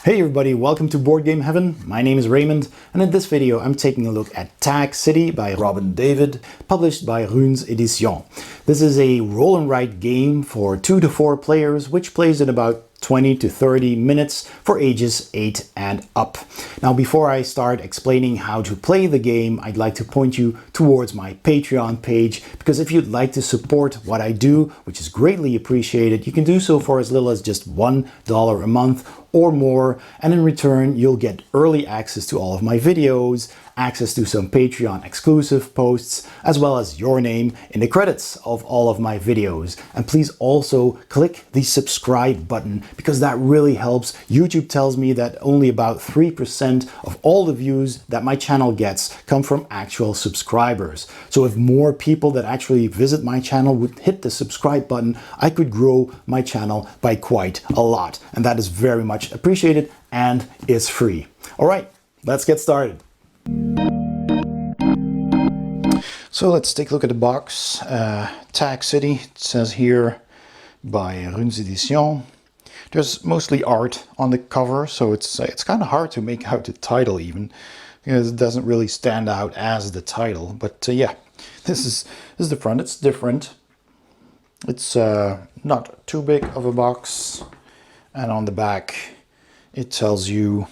Hey everybody, welcome to Board Game Heaven. My name is Raymond, and in this video I'm taking a look at Tag City by Robin David, published by Runes Edition. This is a roll and write game for 2 to 4 players, which plays in about 20 to 30 minutes for ages 8 and up. Now, before I start explaining how to play the game, I'd like to point you towards my Patreon page, because if you'd like to support what I do, which is greatly appreciated, you can do so for as little as just $1 a month or more, and in return you'll get early access to all of my videos, access to some Patreon exclusive posts, as well as your name in the credits of all of my videos. And please also click the subscribe button, because that really helps. YouTube tells me that only about 3% of all the views that my channel gets come from actual subscribers. So if more people that actually visit my channel would hit the subscribe button, I could grow my channel by quite a lot. And that is very much appreciated and is free. All right, let's get started. So let's take a look at the box. Tag City, it says here, by Runes Edition. There's mostly art on the cover, so it's kind of hard to make out the title even, because it doesn't really stand out as the title. But yeah, this is the front. It's different. It's not too big of a box, and on the back it tells you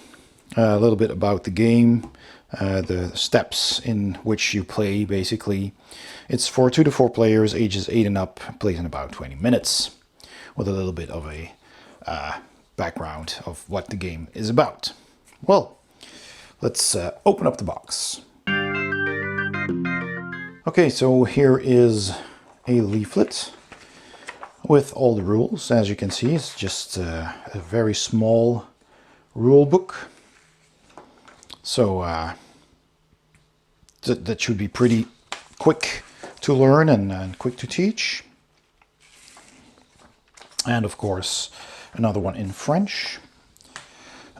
a little bit about the game. The steps in which you play, basically. It's for 2 to 4 players, ages 8 and up, plays in about 20 minutes, with a little bit of a background of what the game is about. Well, let's open up the box. Okay, so here is a leaflet with all the rules. As you can see, it's just a very small rule book. So that should be pretty quick to learn and quick to teach. And of course, another one in French.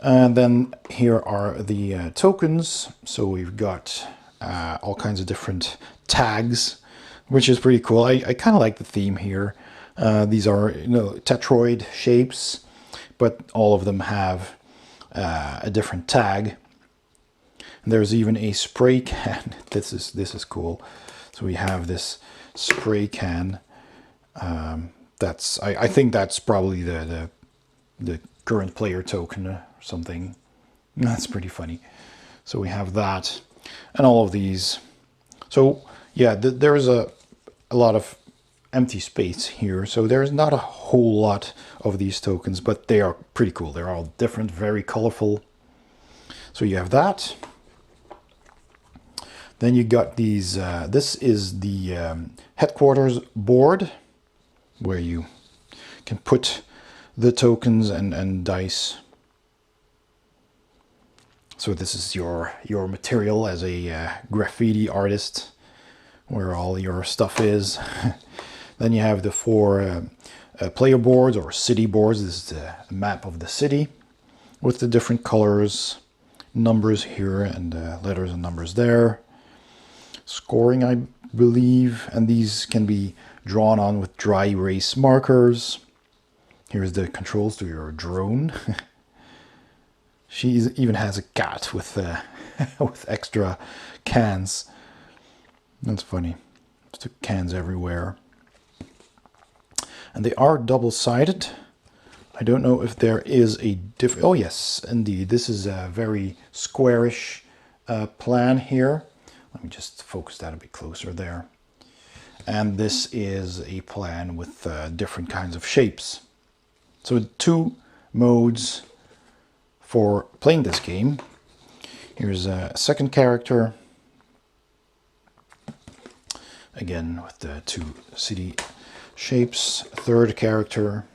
And then here are the tokens. So we've got all kinds of different tags, which is pretty cool. I kind of like the theme here. These are, tetroid shapes, but all of them have a different tag. There's even a spray can. This is cool. So we have this spray can. I think that's probably the current player token or something. That's pretty funny. So we have that, and all of these. So yeah, there's a lot of empty space here. So there's not a whole lot of these tokens, but they are pretty cool. They're all different, very colorful. So you have that. Then you got these, this is the headquarters board, where you can put the tokens and dice. So this is your material as a graffiti artist, where all your stuff is. Then you have the 4 player boards or city boards. This is the map of the city with the different colors, numbers here, and letters and numbers there. Scoring, I believe, and these can be drawn on with dry erase markers. Here's the controls to your drone. She even has a cat with with extra cans. That's funny. There's cans everywhere. And they are double-sided. I don't know if there is a different... Oh yes, indeed. This is a very squarish plan here. Let me just focus that a bit closer there. And this is a plan with different kinds of shapes. So 2 modes for playing this game. Here's a second character. Again, with the 2 city shapes. Third character.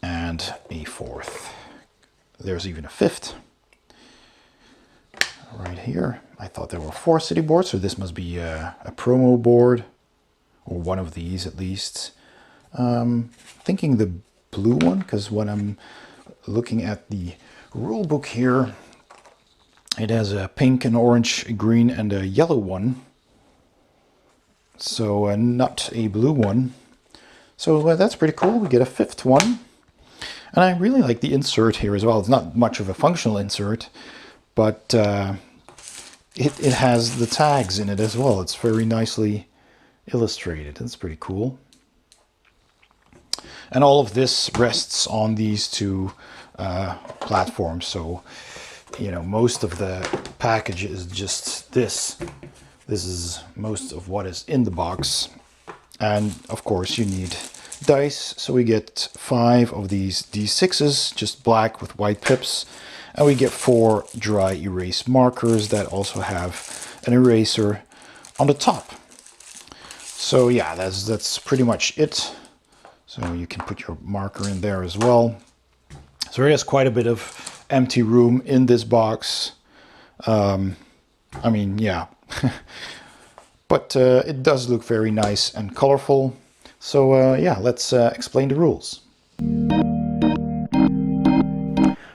And a 4th. There's even a 5th. Right here. I thought there were 4 city boards, so this must be a promo board, or one of these at least. Thinking the blue one, because when I'm looking at the rule book here, it has a pink, and orange, a green, and a yellow one. So not a blue one. So that's pretty cool. We get a 5th one. And I really like the insert here as well. It's not much of a functional insert, but it has the tags in it as well. It's very nicely illustrated. That's pretty cool. And all of this rests on these two platforms. So, you know, most of the package is just this. This is most of what is in the box. And of course you need dice. So we get 5 of these D6s, just black with white pips. And we get 4 dry erase markers that also have an eraser on the top. So yeah, that's pretty much it. So you can put your marker in there as well. So there is quite a bit of empty room in this box. I mean, yeah. But it does look very nice and colorful. So yeah, let's explain the rules.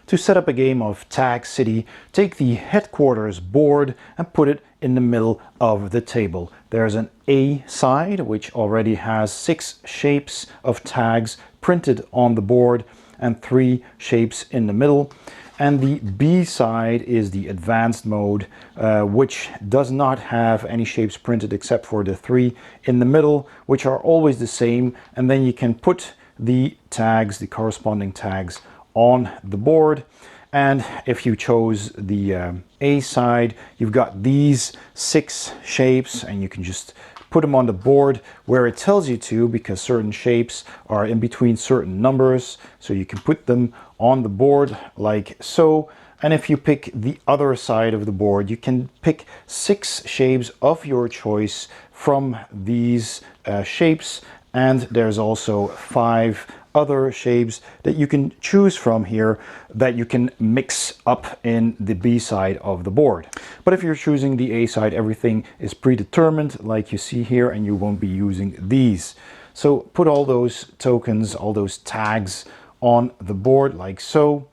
To set up a game of Tag City, take the headquarters board and put it in the middle of the table. There's an A side, which already has 6 shapes of tags printed on the board and 3 shapes in the middle. And the B side is the advanced mode, which does not have any shapes printed except for the 3 in the middle, which are always the same. And then you can put the tags, the corresponding tags, on the board. And if you chose the A side, you've got these 6 shapes, and you can just put them on the board where it tells you to, because certain shapes are in between certain numbers. So you can put them on the board like so. And if you pick the other side of the board, you can pick 6 shapes of your choice from these shapes. And there's also 5 other shapes that you can choose from here that you can mix up in the B side of the board. But if you're choosing the A side, everything is predetermined like you see here, and you won't be using these. So put all those tokens, all those tags on the board like so,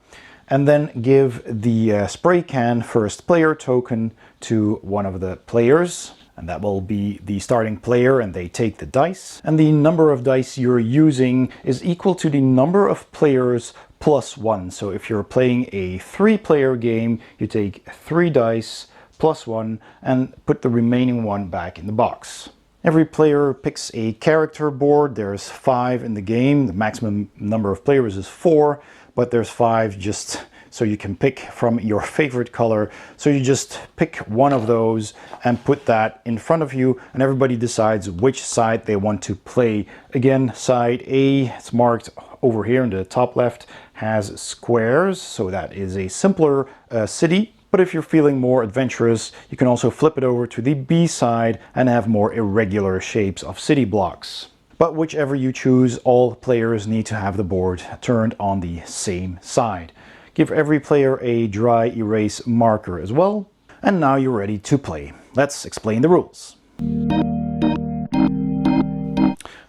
and then give the spray can first player token to one of the players. And that will be the starting player, and they take the dice. And the number of dice you're using is equal to the number of players plus 1. So if you're playing a 3-player game, you take 3 dice plus 1 and put the remaining 1 back in the box. Every player picks a character board. There's 5 in the game. The maximum number of players is 4, but there's 5 just so you can pick from your favorite color. So you just pick one of those and put that in front of you, and everybody decides which side they want to play. Again, side A, it's marked over here in the top left, has squares, so that is a simpler city. But if you're feeling more adventurous, you can also flip it over to the B side and have more irregular shapes of city blocks. But whichever you choose, all players need to have the board turned on the same side. Give every player a dry erase marker as well. And now you're ready to play. Let's explain the rules.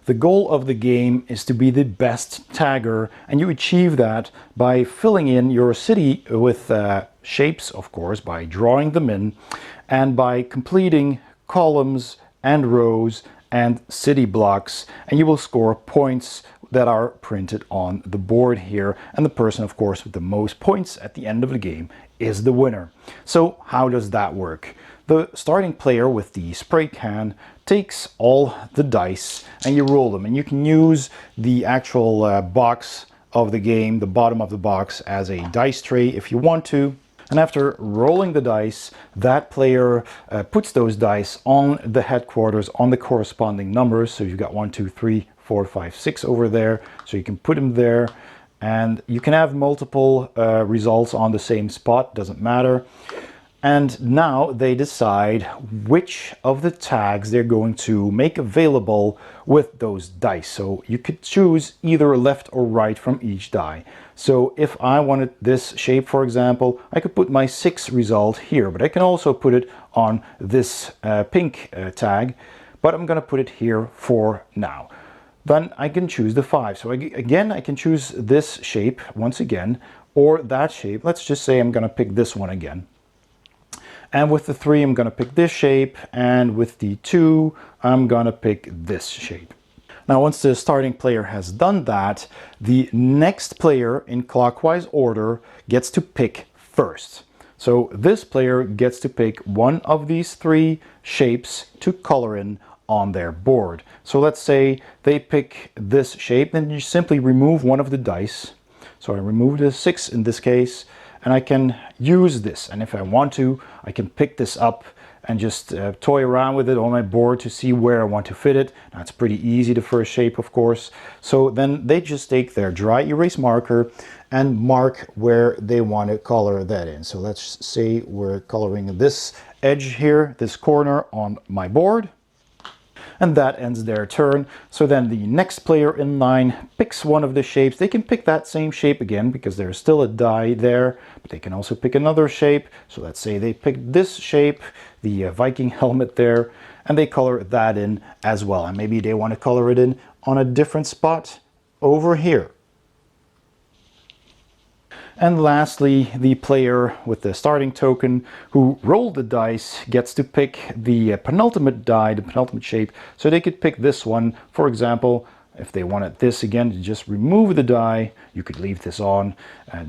The goal of the game is to be the best tagger, and you achieve that by filling in your city with shapes, of course, by drawing them in, and by completing columns and rows and city blocks, and you will score points that are printed on the board here. And the person, of course, with the most points at the end of the game is the winner. So how does that work? The starting player with the spray can takes all the dice and you roll them, and you can use the actual box of the game, the bottom of the box, as a dice tray if you want to. And after rolling the dice, that player puts those dice on the headquarters on the corresponding numbers. So you've got 1, 2, 3, 4, 5, 6 over there. So you can put them there, and you can have multiple results on the same spot, doesn't matter. And now they decide which of the tags they're going to make available with those dice. So you could choose either left or right from each die. So if I wanted this shape, for example, I could put my 6 result here, but I can also put it on this pink tag, but I'm going to put it here for now. Then I can choose the 5. So again, I can choose this shape once again, or that shape. Let's just say I'm going to pick this one again. And with the 3, I'm going to pick this shape, and with the 2, I'm going to pick this shape. Now, once the starting player has done that, the next player in clockwise order gets to pick first. So this player gets to pick one of these three shapes to color in on their board. So let's say they pick this shape, then you simply remove one of the dice. So I remove the 6 in this case, and I can use this. And if I want to, I can pick this up and just toy around with it on my board to see where I want to fit it. Now, it's pretty easy, the first shape, of course. So then they just take their dry erase marker and mark where they want to color that in. So let's say we're coloring this edge here, this corner on my board. And that ends their turn. So then the next player in line picks one of the shapes. They can pick that same shape again because there's still a die there, but they can also pick another shape. So let's say they pick this shape, the Viking helmet there, and they color that in as well. And maybe they want to color it in on a different spot over here. And lastly, the player with the starting token who rolled the dice gets to pick the penultimate die, the penultimate shape. So they could pick this one. For example, if they wanted this again, to just remove the die, you could leave this on.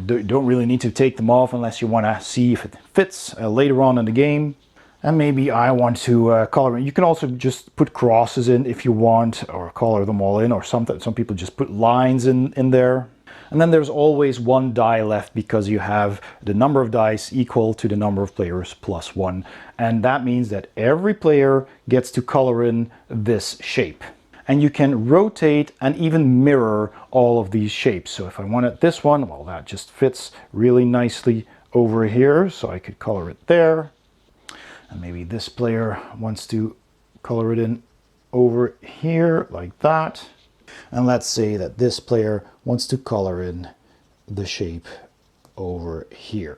Don't really need to take them off unless you want to see if it fits later on in the game. And maybe I want to color in. You can also just put crosses in if you want, or color them all in, or something. Some people just put lines in there. And then there's always one die left because you have the number of dice equal to the number of players plus 1. And that means that every player gets to color in this shape. And you can rotate and even mirror all of these shapes. So if I wanted this one, well, that just fits really nicely over here. So I could color it there. And maybe this player wants to color it in over here like that. And let's say that this player wants to color in the shape over here.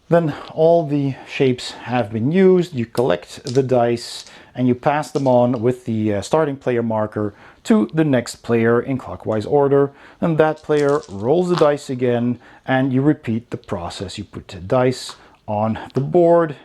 Then all the shapes have been used. You collect the dice and you pass them on with the starting player marker to the next player in clockwise order. And that player rolls the dice again and you repeat the process. You put the dice on the board.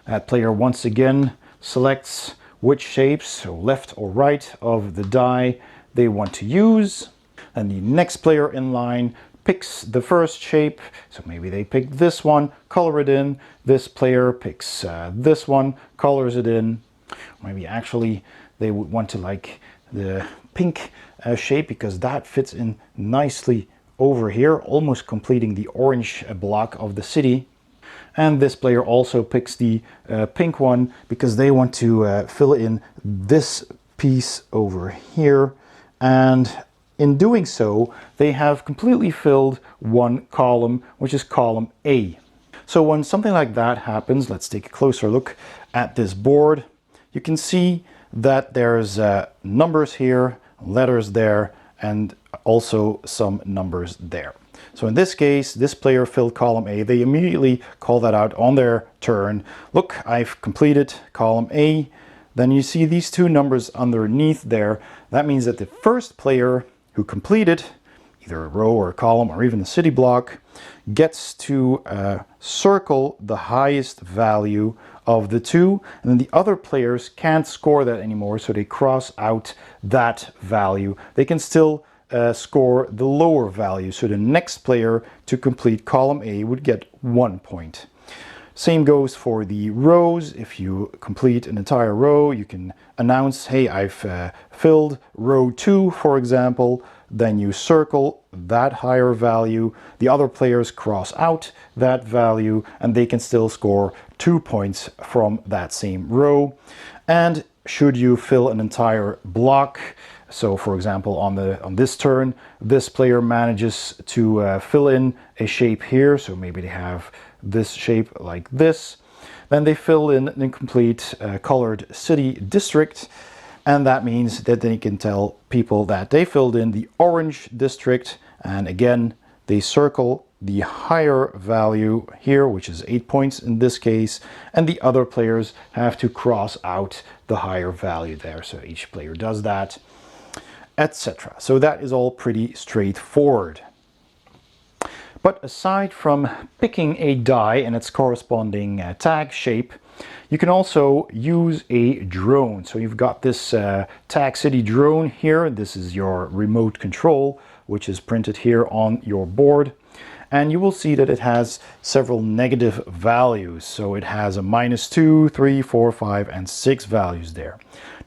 That player once again selects which shapes, so left or right of the die, they want to use. And the next player in line picks the first shape. So maybe they pick this one, color it in. This player picks this one, colors it in. Maybe actually they would want to like the pink shape because that fits in nicely over here, almost completing the orange block of the city. And this player also picks the pink one because they want to fill in this piece over here. And in doing so, they have completely filled one column, which is column A. So when something like that happens, let's take a closer look at this board. You can see that there's numbers here, letters there, and also some numbers there. So in this case, this player filled column A. They immediately call that out on their turn. Look, I've completed column A. Then you see these two numbers underneath there. That means that the first player who completed either a row or a column or even a city block gets to circle the highest value of the two. And then the other players can't score that anymore, so they cross out that value. They can still score the lower value. So the next player to complete column A would get 1 point. Same goes for the rows. If you complete an entire row, you can announce, hey, I've filled row 2, for example. Then you circle that higher value. The other players cross out that value and they can still score 2 points from that same row. And should you fill an entire block, so for example on this turn, this player manages to fill in a shape here, so maybe they have this shape like this, then they fill in an incomplete colored city district, and that means that they can tell people that they filled in the orange district, and again they circle the higher value here, which is 8 points in this case, and the other players have to cross out the higher value there. So each player does that, etc. So that is all pretty straightforward. But aside from picking a die and its corresponding tag shape, You can also use a drone. So you've got this Tag City drone here. This is your remote control, which is printed here on your board. And you will see that it has several negative values. So it has a -2, 3, 4, 5, and 6 values there.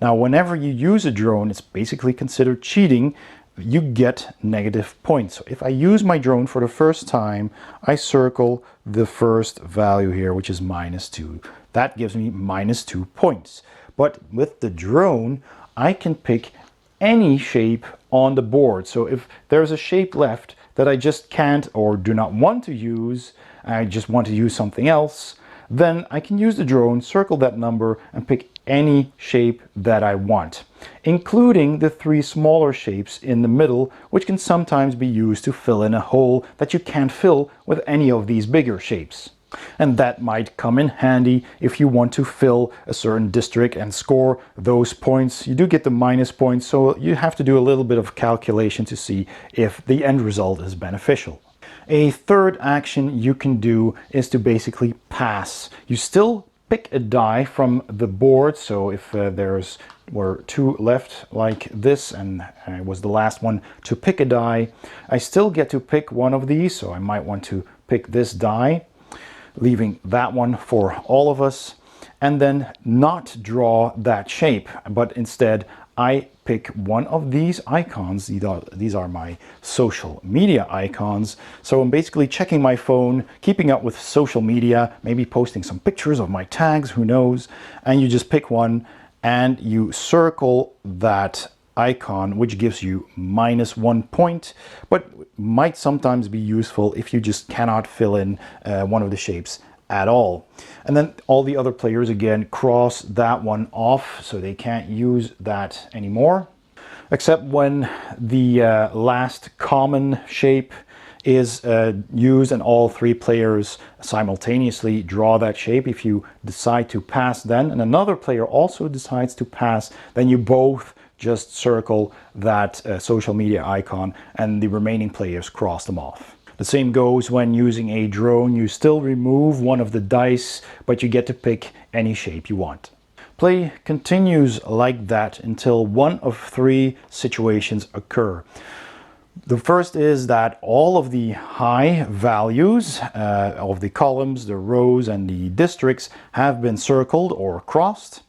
Now, whenever you use a drone, it's basically considered cheating. You get negative points. So if I use my drone for the first time, I circle the first value here, which is -2. That gives me -2 points. But with the drone, I can pick any shape on the board. So if there's a shape left that I just can't or do not want to use, I just want to use something else, then I can use the drone, circle that number, and pick any shape that I want, including the 3 smaller shapes in the middle, which can sometimes be used to fill in a hole that you can't fill with any of these bigger shapes. And that might come in handy if you want to fill a certain district and score those points. You do get the minus points, so you have to do a little bit of calculation to see if the end result is beneficial. A third action you can do is to basically pass. You still pick a die from the board, so if were 2 left like this and I was the last one to pick a die, I still get to pick one of these, so I might want to pick this die, leaving that one for all of us, and then not draw that shape, but instead I pick one of these icons. These are my social media icons. So I'm basically checking my phone, keeping up with social media, maybe posting some pictures of my tags, who knows, and you just pick one and you circle that icon, which gives you -1 point, but might sometimes be useful if you just cannot fill in one of the shapes at all. And then all the other players again cross that one off, so they can't use that anymore, except when the last common shape is used and all 3 players simultaneously draw that shape. If you decide to pass then, and another player also decides to pass, then you both just circle that social media icon and the remaining players cross them off. The same goes when using a drone. You still remove one of the dice, but you get to pick any shape you want. Play continues like that until one of 3 situations occur. The first is that all of the high values of the columns, the rows, and the districts have been circled or crossed.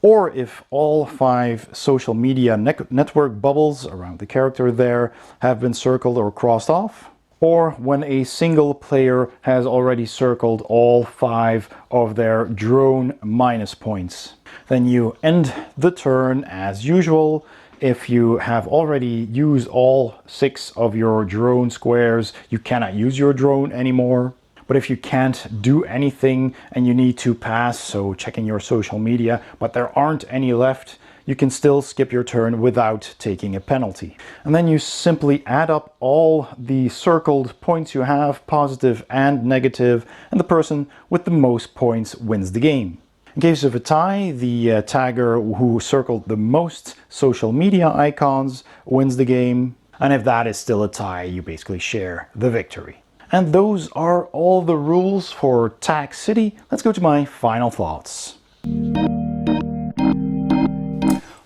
Or if all 5 social media network bubbles around the character there have been circled or crossed off. Or when a single player has already circled all 5 of their drone minus points. Then you end the turn as usual. If you have already used all 6 of your drone squares, you cannot use your drone anymore. But if you can't do anything and you need to pass, so checking your social media, but there aren't any left, you can still skip your turn without taking a penalty. And then you simply add up all the circled points you have, positive and negative, and the person with the most points wins the game. In case of a tie, the tagger who circled the most social media icons wins the game. And if that is still a tie, you basically share the victory. And those are all the rules for Tag City. Let's go to my final thoughts.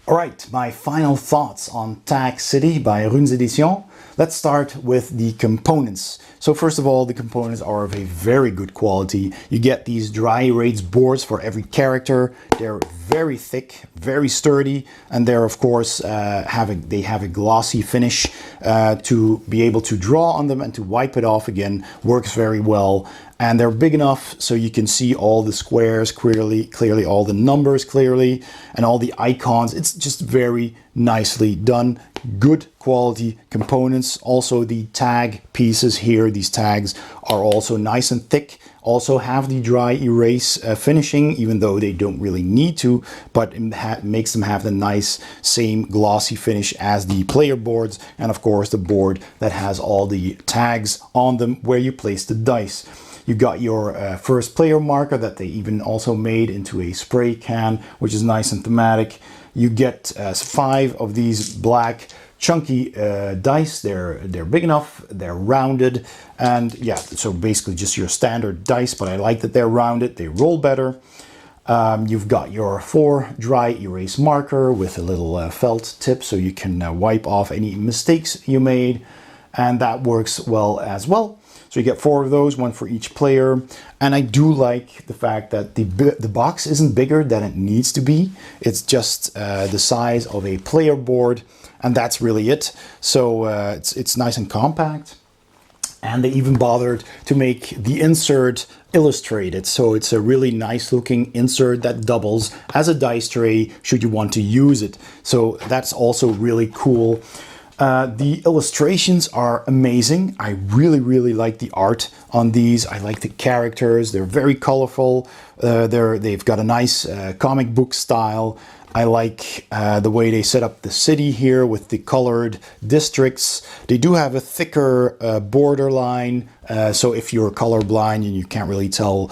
Alright, my final thoughts on Tag City by Runes Edition. Let's start with the components. So first of all, the components are of a very good quality. You get these dry erase boards for every character. They're very thick, very sturdy, and they're of course they have a glossy finish to be able to draw on them and to wipe it off again. Works very well. And they're big enough so you can see all the squares clearly, all the numbers clearly, and all the icons. It's just very nicely done. Good quality components. Also the tag pieces here, these tags are also nice and thick. Also have the dry erase finishing, even though they don't really need to, but it makes them have the nice same glossy finish as the player boards, and of course the board that has all the tags on them where you place the dice. You got your first player marker that they even also made into a spray can, which is nice and thematic. You get 5 of these black chunky dice. They're big enough, they're rounded, and yeah, so basically just your standard dice, but I like that they're rounded, they roll better. You've got your 4 dry erase marker with a little felt tip so you can wipe off any mistakes you made, and that works well as well. So you get 4 of those, 1 for each player. And I do like the fact that the box isn't bigger than it needs to be. It's just the size of a player board, and that's really it. So it's nice and compact. And they even bothered to make the insert illustrated. So it's a really nice looking insert that doubles as a dice tray should you want to use it. So that's also really cool. The illustrations are amazing. I really like the art on these. I like the characters. They're very colorful. They've got a nice comic book style. I like the way they set up the city here with the colored districts. They do have a thicker borderline, so if you're colorblind and you can't really tell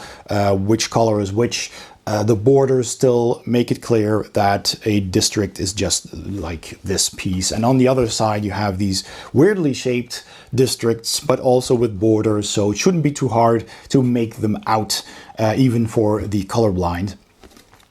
which color is which, the borders still make it clear that a district is just like this piece. And on the other side you have these weirdly shaped districts, but also with borders, so it shouldn't be too hard to make them out, even for the colorblind.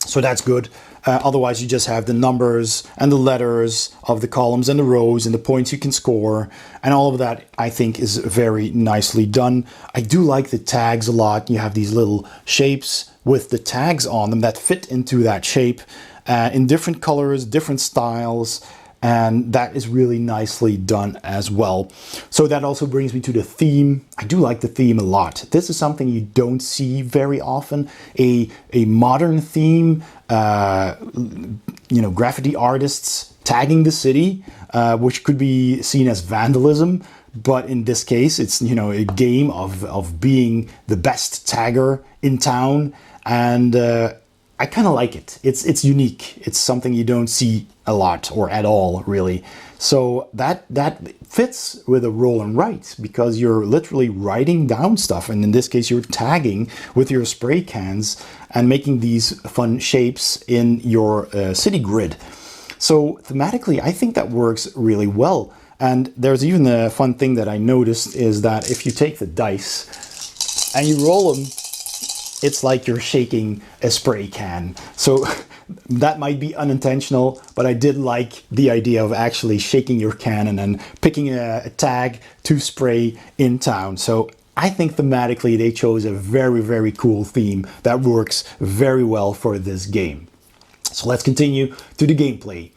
So that's good. Otherwise you just have the numbers and the letters of the columns and the rows and the points you can score, and all of that I think is very nicely done. I do like the tags a lot. You have these little shapes with the tags on them that fit into that shape in different colors, different styles, and that is really nicely done as well. So that also brings me to the theme. I do like the theme a lot. This is something you don't see very often, a modern theme, graffiti artists tagging the city, which could be seen as vandalism, but in this case it's a game of being the best tagger in town, and I kind of like it. It's unique. It's something you don't see a lot or at all, really. So that fits with a roll and write, because you're literally writing down stuff, and in this case you're tagging with your spray cans and making these fun shapes in your city grid. So thematically I think that works really well. And there's even a fun thing that I noticed, is that if you take the dice and you roll them, it's like you're shaking a spray can. So that might be unintentional, but I did like the idea of actually shaking your can and then picking a tag to spray in town. So I think thematically they chose a very cool theme that works very well for this game. So let's continue to the gameplay.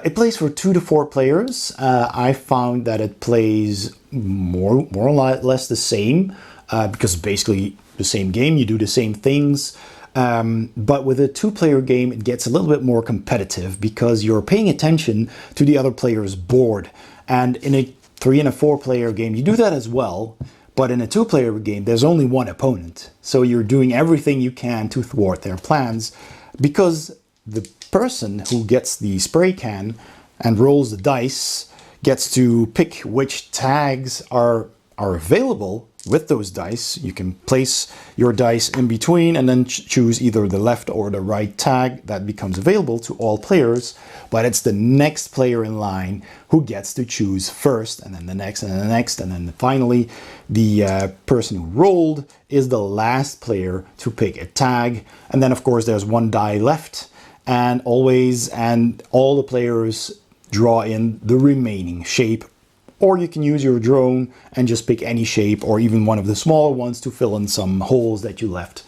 It plays for 2 to 4 players. I found that it plays more or less the same, because basically the same game, you do the same things, but with a 2-player game it gets a little bit more competitive because you're paying attention to the other player's board. And in a 3 and a 4-player game you do that as well, but in a 2-player game there's only one opponent, so you're doing everything you can to thwart their plans, because the person who gets the spray can and rolls the dice gets to pick which tags are available with those dice. You can place your dice in between and then choose either the left or the right tag that becomes available to all players, but it's the next player in line who gets to choose first, and then the next, and then the next, and then finally the person who rolled is the last player to pick a tag. And then of course there's 1 die left, and all the players draw in the remaining shape. Or you can use your drone and just pick any shape, or even one of the smaller ones to fill in some holes that you left.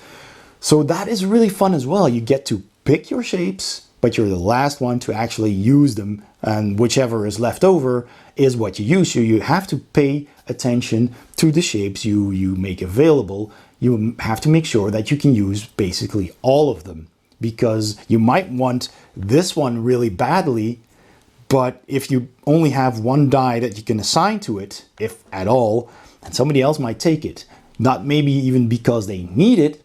So that is really fun as well. You get to pick your shapes, but you're the last one to actually use them, and whichever is left over is what you use. So you have to pay attention to the shapes you make available. You have to make sure that you can use basically all of them, because you might want this one really badly, but if you only have 1 die that you can assign to it, if at all, and somebody else might take it, not maybe even because they need it,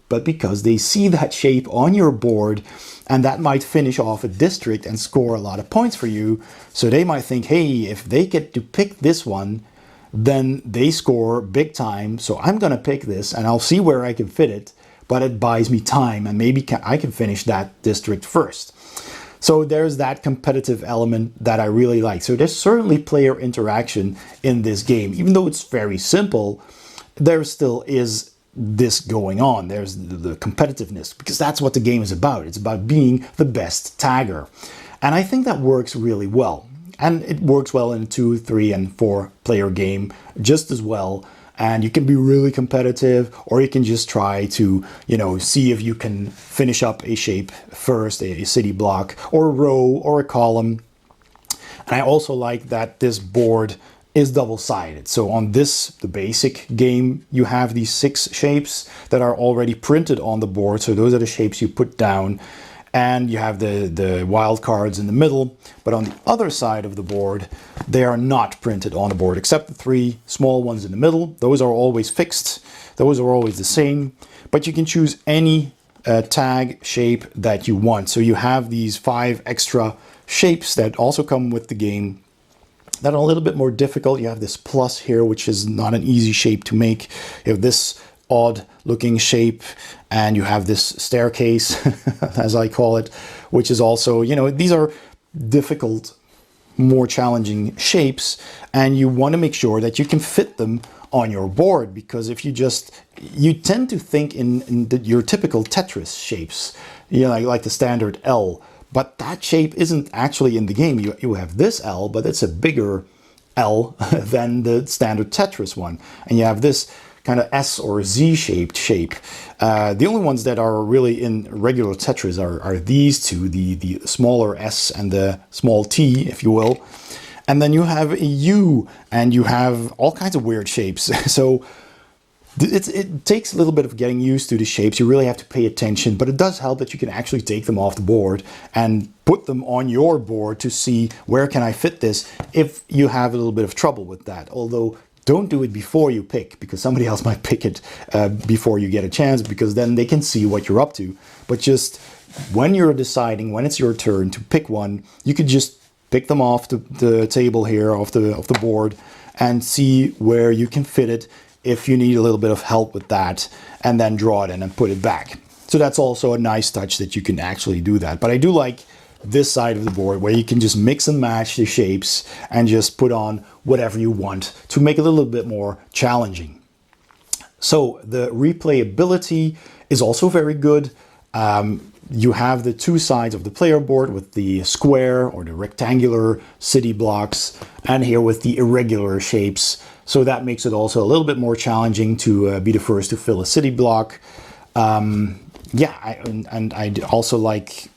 but because they see that shape on your board, and that might finish off a district and score a lot of points for you. So they might think, hey, if they get to pick this one, then they score big time, so I'm gonna pick this and I'll see where I can fit it, but it buys me time and maybe I can finish that district first. So there's that competitive element that I really like. So there's certainly player interaction in this game. Even though it's very simple, there still is this going on. There's the competitiveness, because that's what the game is about. It's about being the best tagger. And I think that works really well. And it works well in a 2, 3, and 4 player game just as well. And you can be really competitive, or you can just try to, see if you can finish up a shape first, a city block, or a row, or a column. And I also like that this board is double-sided. So on this, the basic game, you have these 6 shapes that are already printed on the board. So those are the shapes you put down. And you have the wild cards in the middle. But on the other side of the board, they are not printed on the board, except the 3 small ones in the middle. Those are always fixed. Those are always the same. But you can choose any tag shape that you want. So you have these 5 extra shapes that also come with the game that are a little bit more difficult. You have this plus here, which is not an easy shape to make. You have this odd looking shape, and you have this staircase, as I call it, which is also, these are difficult, more challenging shapes, and you want to make sure that you can fit them on your board, because if you tend to think in your typical Tetris shapes, like the standard L, but that shape isn't actually in the game. You have this L, but it's a bigger L than the standard Tetris one, and you have this kind of S or Z-shaped shape. The only ones that are really in regular Tetris are these two, the smaller S and the small T, if you will. And then you have a U, and you have all kinds of weird shapes. So it takes a little bit of getting used to the shapes. You really have to pay attention, but it does help that you can actually take them off the board and put them on your board to see where can I fit this if you have a little bit of trouble with that. Although, don't do it before you pick, because somebody else might pick it before you get a chance, because then they can see what you're up to. But just when you're deciding, when it's your turn to pick one, you could just pick them off the table here, off the board, and see where you can fit it if you need a little bit of help with that, and then draw it in and put it back. So that's also a nice touch that you can actually do that. But I do like this side of the board where you can just mix and match the shapes and just put on whatever you want to make it a little bit more challenging. So the replayability is also very good. You have the 2 sides of the player board with the square or the rectangular city blocks, and here with the irregular shapes. So that makes it also a little bit more challenging to be the first to fill a city block. I also like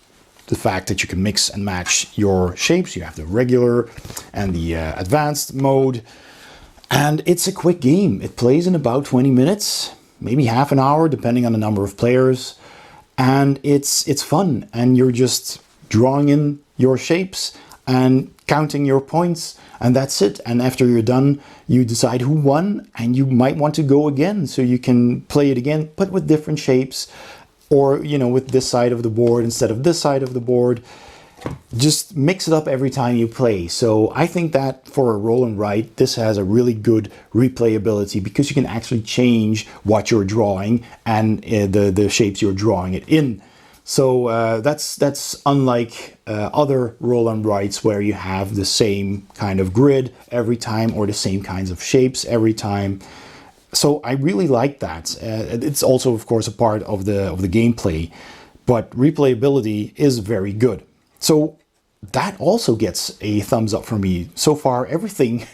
the fact that you can mix and match your shapes. You have the regular and the advanced mode. And it's a quick game. It plays in about 20 minutes, maybe half an hour, depending on the number of players. And it's fun. And you're just drawing in your shapes and counting your points. And that's it. And after you're done, you decide who won. And you might want to go again. So you can play it again, but with different shapes. Or, with this side of the board instead of this side of the board. Just mix it up every time you play. So I think that for a roll and write, this has a really good replayability, because you can actually change what you're drawing and the shapes you're drawing it in. So that's unlike other roll and writes where you have the same kind of grid every time, or the same kinds of shapes every time. So I really like that. It's also, of course, a part of the gameplay, but replayability is very good. So that also gets a thumbs up for me. So far, everything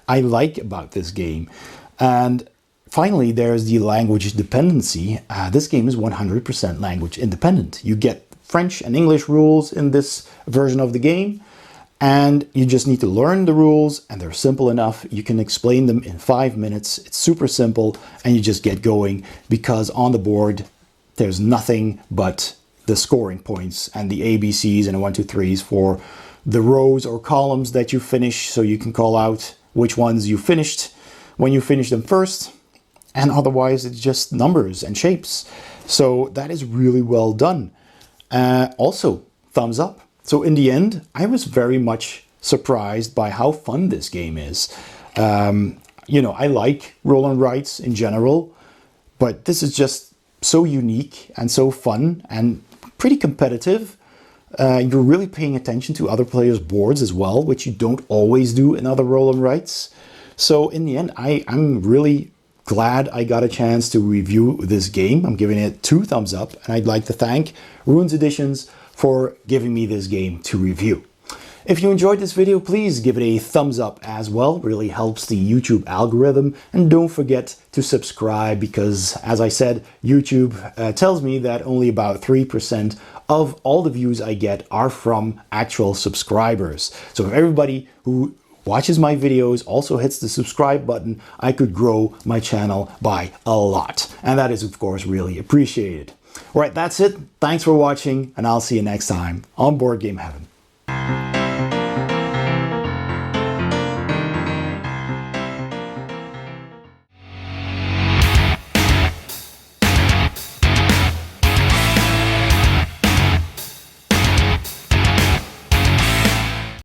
I like about this game. And finally, there's the language dependency. This game is 100% language independent. You get French and English rules in this version of the game. And you just need to learn the rules, and they're simple enough. You can explain them in 5 minutes. It's super simple, and you just get going, because on the board, there's nothing but the scoring points and the ABCs and the 1, 2, 3s for the rows or columns that you finish. So you can call out which ones you finished when you finish them first. And otherwise, it's just numbers and shapes. So that is really well done. Also, thumbs up. So in the end, I was very much surprised by how fun this game is. I like roll and writes in general, but this is just so unique and so fun and pretty competitive. You're really paying attention to other players' boards as well, which you don't always do in other roll and writes. So in the end, I'm really glad I got a chance to review this game. I'm giving it 2 thumbs up, and I'd like to thank Runes Editions for giving me this game to review. If you enjoyed this video, please give it a thumbs up as well. It really helps the YouTube algorithm. And don't forget to subscribe because, as I said, YouTube tells me that only about 3% of all the views I get are from actual subscribers. So if everybody who watches my videos also hits the subscribe button, I could grow my channel by a lot. And that is, of course, really appreciated. All right, that's it. Thanks for watching, and I'll see you next time on Board Game Heaven.